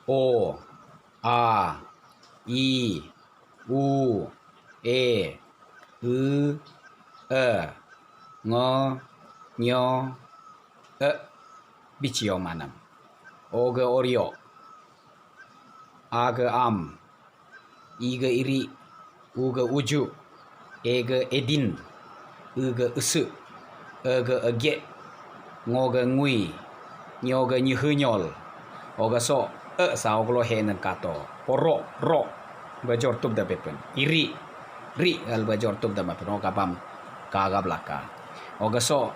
O A I U E Ngo Nyo Bicio manam. O ge Oreo, A ge Am, I ge Iri, U ge Uju, E ge Edin, U ge Usu, E ge Ege, Ngo ge Ngui, Nyo ge Nyuhunyol, O ge So, Sao glo henen kato, Poro, Ro, bajor tub da bepen, Iri, Ri, al bajor tub da mapen, O kabam, kaga blaka. O ge So,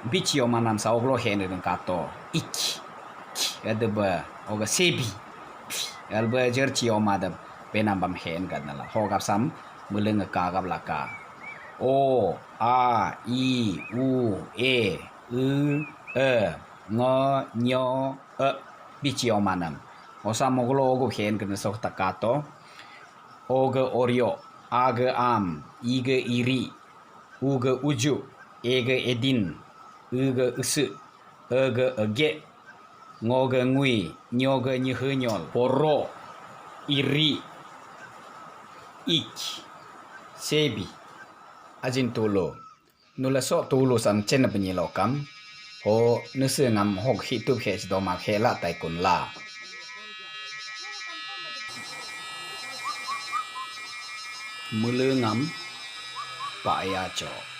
Bicio manam sao glo henen kato, Ik, ada ba, O ge Sebi, al bajor cio madam, benambam hen kadnala, Ho gab sam, muleng kaga blaka. O A I U E Ngo Nyo Bicio manam. Osa moglo ogo hen kena sok takato. O ge Oreo, A ge Am, I ge Iri, U ge Uju, E ge Edin, U ge Usu, E ge Ege, Ngo ge Ngui, Nyo ge Nyuhunyol, Poro, Iri, Ik, Sebi, Ajin tulo. Nula sok tulo sam chen penyilokam. Ho nusu ngam hok hitu hes doma khela tai kun la. Mulu ngam pa ya cho.